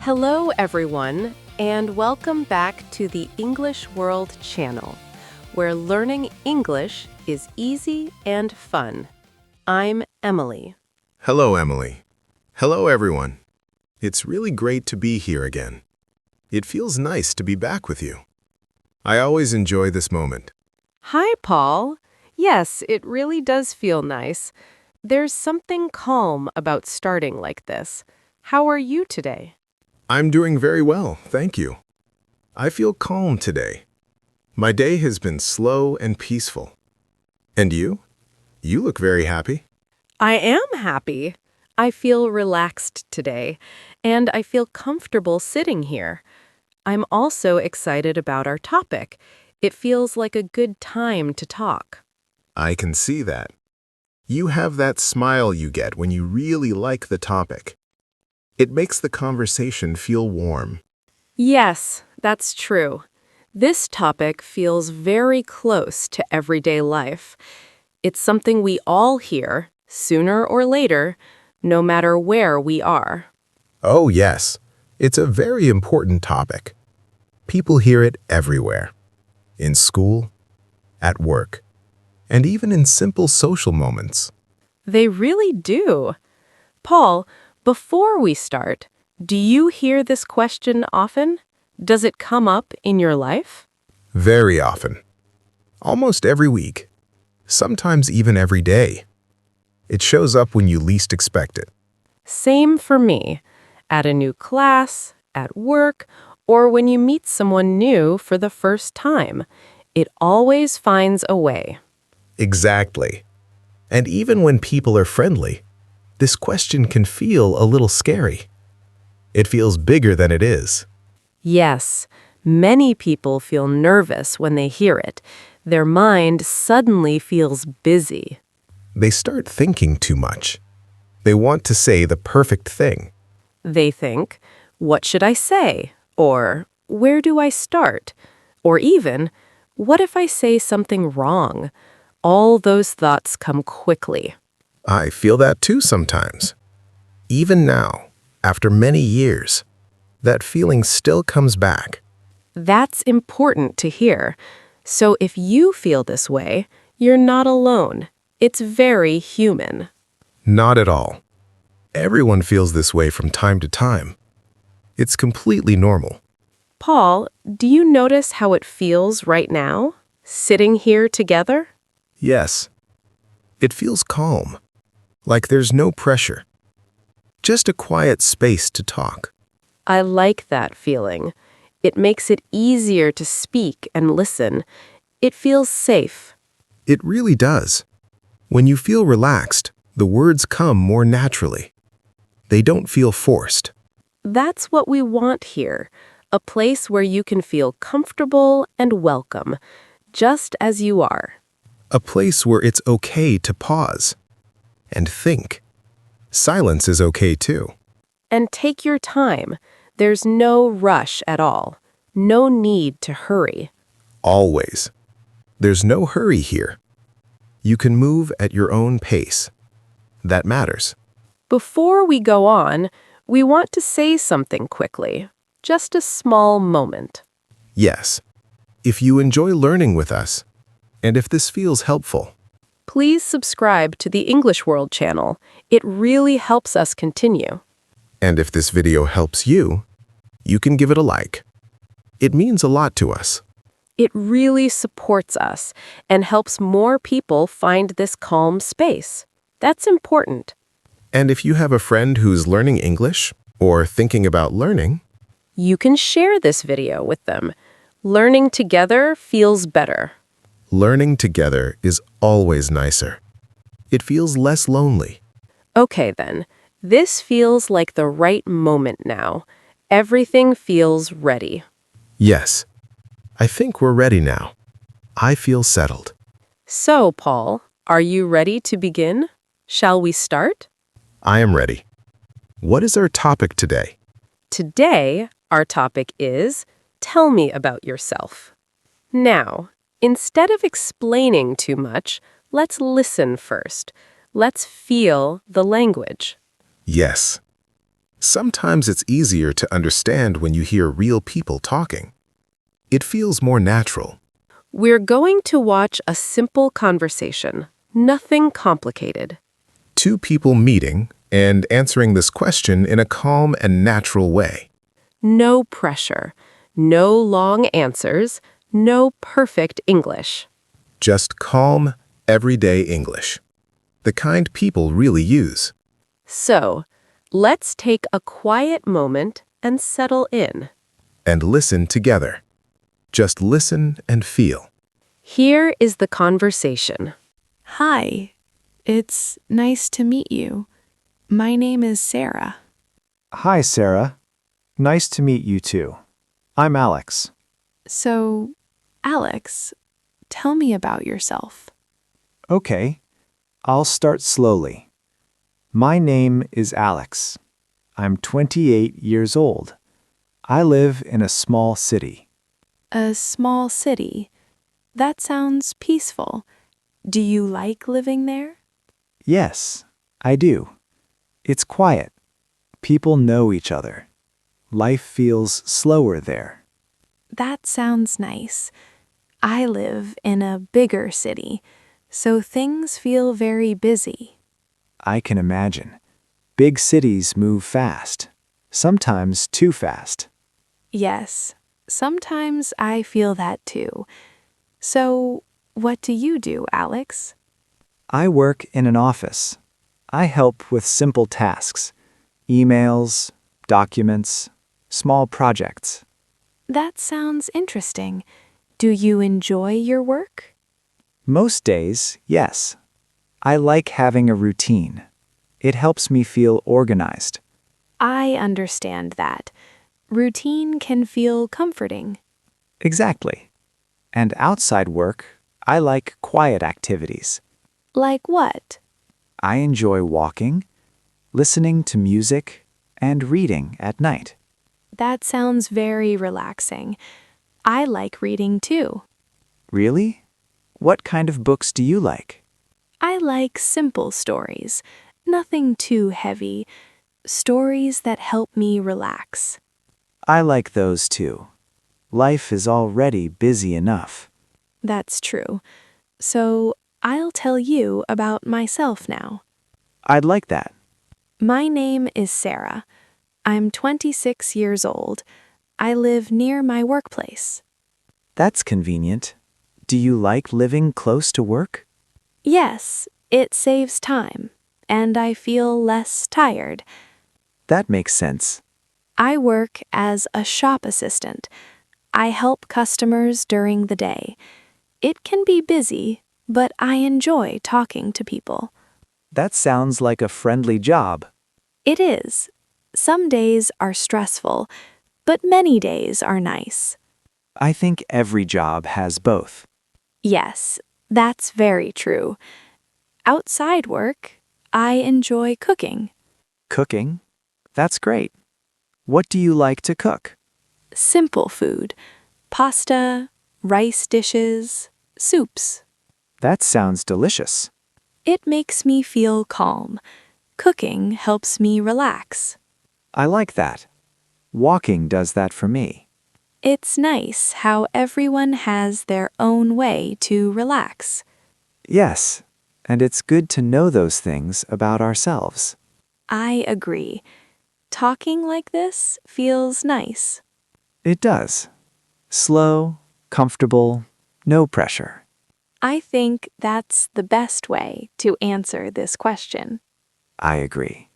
Hello, everyone, and welcome back to the English World channel, where learning English is easy and fun. I'm Emily. Hello, Emily. Hello, everyone. It's really great to be here again. It feels nice to be back with you. I always enjoy this moment. Hi, Paul. Yes, it really does feel nice. There's something calm about starting like this. How are you today? I'm doing very well, thank you. I feel calm today. My day has been slow and peaceful. And you? You look very happy. I am happy. I feel relaxed today, and I feel comfortable sitting here. I'm also excited about our topic. It feels like a good time to talk. I can see that. You have that smile you get when you really like the topic. It makes the conversation feel warm. Yes, that's true. This topic feels very close to everyday life. It's something we all hear, sooner or later, no matter where we are. Oh, yes. It's a very important topic. People hear it everywhere. In school, at work, and even in simple social moments. They really do. Paul, before we start, do you hear this question often? Does it come up in your life? Very often. Almost every week. Sometimes even every day. It shows up when you least expect it. Same for me. At a new class, at work, or when you meet someone new for the first time. It always finds a way. Exactly. And even when people are friendly, this question can feel a little scary. It feels bigger than it is. Yes, many people feel nervous when they hear it. Their mind suddenly feels busy. They start thinking too much. They want to say the perfect thing. They think, what should I say? Or, where do I start? Or even, what if I say something wrong? All those thoughts come quickly. I feel that too sometimes. Even now, after many years, that feeling still comes back. That's important to hear. So if you feel this way, you're not alone. It's very human. Not at all. Everyone feels this way from time to time. It's completely normal. Paul, do you notice how it feels right now, sitting here together? Yes, it feels calm, like there's no pressure. Just a quiet space to talk. I like that feeling. It makes it easier to speak and listen. It feels safe. It really does. When you feel relaxed, the words come more naturally. They don't feel forced. That's what we want here, a place where you can feel comfortable and welcome, just as you are. A place where it's okay to pause and think. Silence is okay too. And take your time. There's no rush at all. No need to hurry. Always. There's no hurry here. You can move at your own pace. That matters. Before we go on, we want to say something quickly. Just a small moment. Yes. If you enjoy learning with us, and if this feels helpful, Please subscribe to the English World channel. It really helps us continue. and if this video helps you, you can give it a like. It means a lot to us. It really supports us and helps more people find this calm space. That's important. And if you have a friend who's learning English or thinking about learning, You can share this video with them. Learning together feels better. learning together is always nicer. It feels less lonely. Okay then, this feels like the right moment now. Everything feels ready. Yes, I think we're ready now. I feel settled. So, Paul, are you ready to begin? Shall we start? I am ready. What is our topic today? Today, our topic is Tell me about yourself. Now, instead of explaining too much, let's listen first. Let's feel the language. Yes. Sometimes it's easier to understand when you hear real people talking. It feels more natural. We're going to watch a simple conversation, nothing complicated. Two people meeting and answering this question in a calm and natural way. No pressure, no long answers, no perfect English. Just calm, everyday English. The kind people really use. So, let's take a quiet moment and settle in. And listen together. Just listen and feel. Here is the conversation. Hi, it's nice to meet you. My name is Sarah. Hi, Sarah. Nice to meet you too. I'm Alex. So, Alex, tell me about yourself. Okay, I'll start slowly. My name is Alex. I'm 28 years old. I live in a small city. A small city. That sounds peaceful. Do you like living there? Yes, I do. It's quiet. People know each other. Life feels slower there. That sounds nice. I live in a bigger city, so things feel very busy. I can imagine. Big cities move fast, sometimes too fast. Yes, sometimes I feel that too. So, what do you do, Alex? I work in an office. I help with simple tasks, emails, documents, small projects. That sounds interesting. Do you enjoy your work? Most days, yes. I like having a routine. It helps me feel organized. I understand that. Routine can feel comforting. Exactly. And outside work, I like quiet activities. Like what? I enjoy walking, listening to music, and reading at night. That sounds very relaxing. I like reading too. Really? What kind of books do you like? I like simple stories, nothing too heavy, stories that help me relax. I like those too. Life is already busy enough. That's true. So, I'll tell you about myself now. I'd like that. My name is Sarah. I'm 26 years old. I live near my workplace. That's convenient. Do you like living close to work? Yes, it saves time, and I feel less tired. That makes sense. I work as a shop assistant. I help customers during the day. It can be busy, but I enjoy talking to people. That sounds like a friendly job. It is. Some days are stressful, but many days are nice. I think every job has both. Yes, that's very true. Outside work, I enjoy cooking. Cooking? That's great. What do you like to cook? Simple food. Pasta, rice dishes, soups. That sounds delicious. It makes me feel calm. Cooking helps me relax. I like that. Walking does that for me. It's nice how everyone has their own way to relax. Yes, and it's good to know those things about ourselves. I agree. Talking like this feels nice. It does. Slow, comfortable, no pressure. I think that's the best way to answer this question. I agree.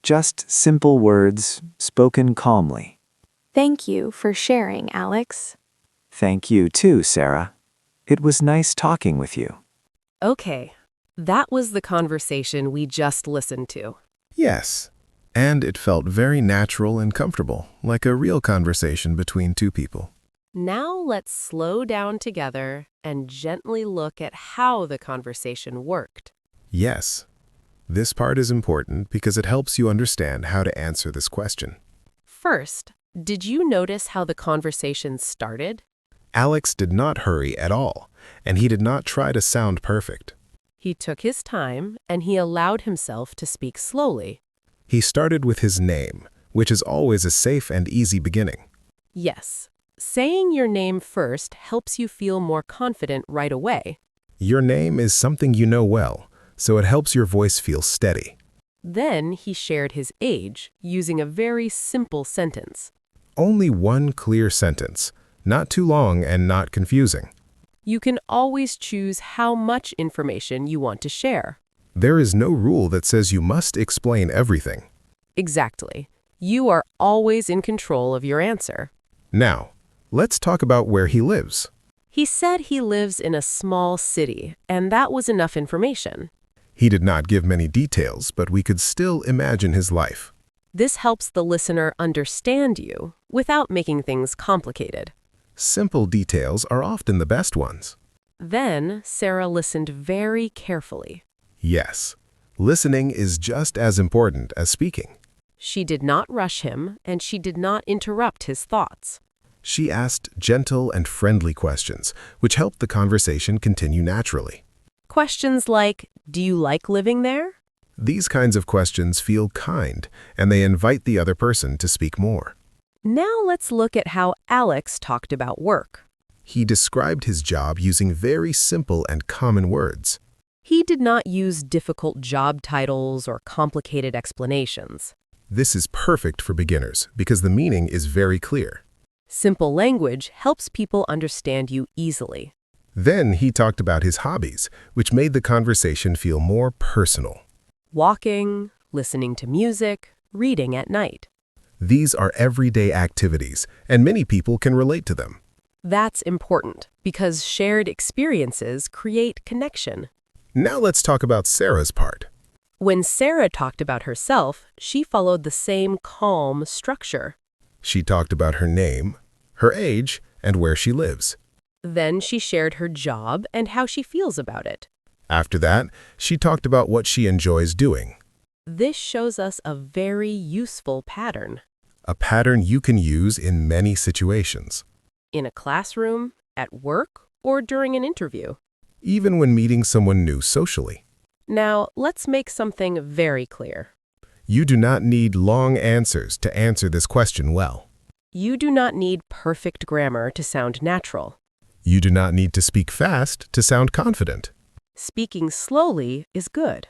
Just simple words spoken calmly. Thank you for sharing, Alex. Thank you too, Sarah. It was nice talking with you. Okay, that was the conversation we just listened to. Yes. And it felt very natural and comfortable, like a real conversation between two people. Now let's slow down together and gently look at how the conversation worked. Yes. This part is important because it helps you understand how to answer this question. First, did you notice how the conversation started? Alex did not hurry at all, and he did not try to sound perfect. He took his time and he allowed himself to speak slowly. He started with his name, which is always a safe and easy beginning. Yes. Saying your name first helps you feel more confident right away. Your name is something you know well, so it helps your voice feel steady. Then he shared his age using a very simple sentence. Only one clear sentence, not too long and not confusing. You can always choose how much information you want to share. There is no rule that says you must explain everything. Exactly. You are always in control of your answer. Now, let's talk about where he lives. He said he lives in a small city, and that was enough information. He did not give many details, but we could still imagine his life. This helps the listener understand you without making things complicated. Simple details are often the best ones. Then Sarah listened very carefully. Yes, listening is just as important as speaking. She did not rush him, and she did not interrupt his thoughts. She asked gentle and friendly questions, which helped the conversation continue naturally. Questions like, "Do you like living there?" These kinds of questions feel kind, and they invite the other person to speak more. Now let's look at how Alex talked about work. He described his job using very simple and common words. He did not use difficult job titles or complicated explanations. This is perfect for beginners because the meaning is very clear. Simple language helps people understand you easily. Then he talked about his hobbies, which made the conversation feel more personal. Walking, listening to music, reading at night. These are everyday activities, and many people can relate to them. That's important because shared experiences create connection. Now let's talk about Sarah's part. When Sarah talked about herself, she followed the same calm structure. She talked about her name, her age, and where she lives. Then she shared her job and how she feels about it. After that, she talked about what she enjoys doing. This shows us a very useful pattern. A pattern you can use in many situations. In a classroom, at work, or during an interview. Even when meeting someone new socially. Now, let's make something very clear. You do not need long answers to answer this question well. You do not need perfect grammar to sound natural. You do not need to speak fast to sound confident. Speaking slowly is good.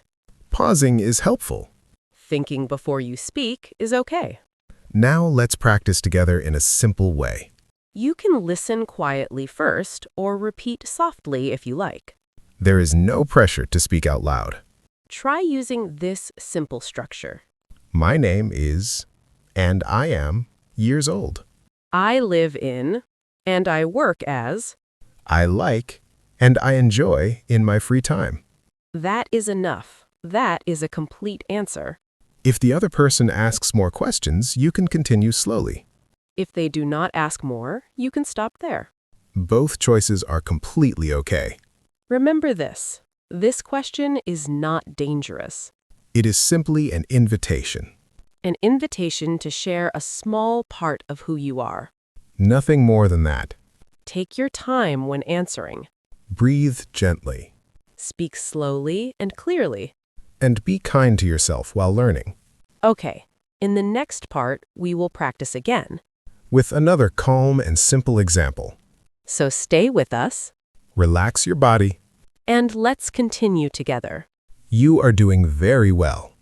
Pausing is helpful. Thinking before you speak is okay. Now let's practice together in a simple way. You can listen quietly first or repeat softly if you like. There is no pressure to speak out loud. Try using this simple structure. My name is, and I am, years old. I live in, and I work as. I like, and I enjoy in my free time. That is enough. That is a complete answer. If the other person asks more questions, you can continue slowly. If they do not ask more, you can stop there. Both choices are completely okay. Remember this. This question is not dangerous. It is simply an invitation. An invitation to share a small part of who you are. Nothing more than that. Take your time when answering. Breathe gently. Speak slowly and clearly. And be kind to yourself while learning. Okay, in the next part, we will practice again. With another calm and simple example. So stay with us, Relax your body. and let's continue together. You are doing very well.